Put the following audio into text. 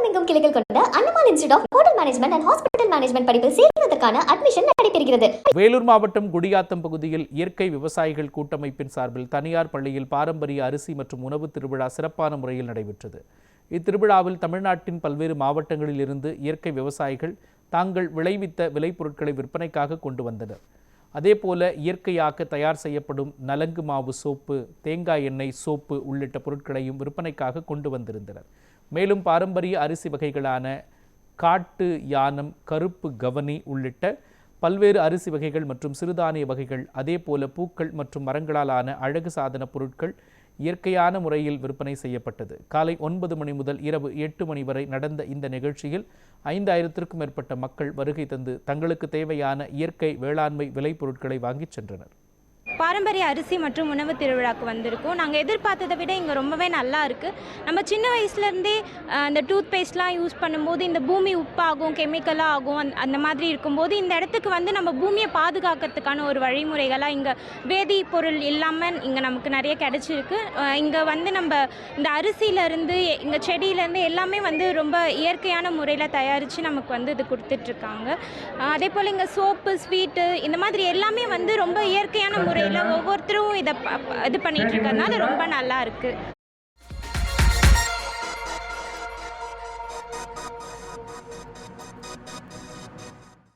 தமிழகமெங்கும் கிளைகள் கொண்ட Annamalai institute of hotel management and hospital management படிப்பில் சேர்வதற்கான அட்மிஷன் நடைபெறுகிறது. வேலூர் மாவட்டம் குடியாத்தம் பகுதியில் இயற்கை விவசாயிகள் கூட்டமைப்பின் சார்பில் தனியார் பள்ளியில் பாரம்பரிய அரிசி மற்றும் உணவு திருவிழா சிறப்பான முறையில் நடைபெற்றது. இத்திருவிழாவில் தமிழ்நாட்டின் பல்வேறு மாவட்டங்களில் இருந்து இயற்கை விவசாயிகள் தாங்கள் விளைவித்த விளைபொருட்களை விற்பனைக்காக கொண்டு வந்தனர். அதேபோல இயற்கையாக தயார் செய்யப்படும் நலங்கு மாவு சோப்பு, தேங்காய் எண்ணெய் சோப்பு உள்ளிட்ட பொருட்களையும் விற்பனைக்காக கொண்டு வந்திருந்தனர். மேலும் பாரம்பரிய அரிசி வகைகளான காட்டு யானம், கருப்பு கவனி உள்ளிட்ட பல்வேறு அரிசி வகைகள் மற்றும் சிறுதானிய வகைகள், அதேபோல பூக்கள் மற்றும் மரங்களால் ஆன அழகு சாதன பொருட்கள் இயற்கையான முறையில் விற்பனை செய்யப்பட்டது. காலை 9 மணி முதல் இரவு 8 மணி வரை நடந்த இந்த நிகழ்ச்சியில் 5000த்திற்கும் மேற்பட்ட மக்கள் வருகை தந்து தங்களுக்கு தேவையான இயற்கை வேளாண்மை விளைபொருட்களை வாங்கிச் சென்றனர். பாரம்பரிய அரிசி மற்றும் உணவு திருவிழாவுக்கு வந்திருக்கோம். நாங்கள் எதிர்பார்த்ததை விட இங்கே ரொம்பவே நல்லா இருக்குது. நம்ம சின்ன வயசுலேருந்தே இந்த டூத் பேஸ்ட்லாம் யூஸ் பண்ணும்போது இந்த பூமி உப்பாகும், கெமிக்கலாக ஆகும். அந்த மாதிரி இருக்கும்போது இந்த இடத்துக்கு வந்து நம்ம பூமியை பாதுகாக்கிறதுக்கான ஒரு வழிமுறைகளாக இங்கே வேதி பொருள் இல்லாமல் இங்கே நமக்கு நிறைய கிடச்சிருக்கு. இங்கே வந்து நம்ம இந்த அரிசியிலேருந்து இங்கே செடியிலேருந்து எல்லாமே வந்து ரொம்ப இயற்கையான முறையில் தயாரித்து நமக்கு வந்து இது கொடுத்துட்ருக்காங்க. அதே போல் இங்கே சோப்பு, ஸ்வீட்டு இந்த மாதிரி எல்லாமே வந்து ரொம்ப இயற்கையான முறையில் ஒவ்வொருத்தரும் இதை இது பண்ணிட்டு இருக்கறதுனால ரொம்ப நல்லா இருக்குது.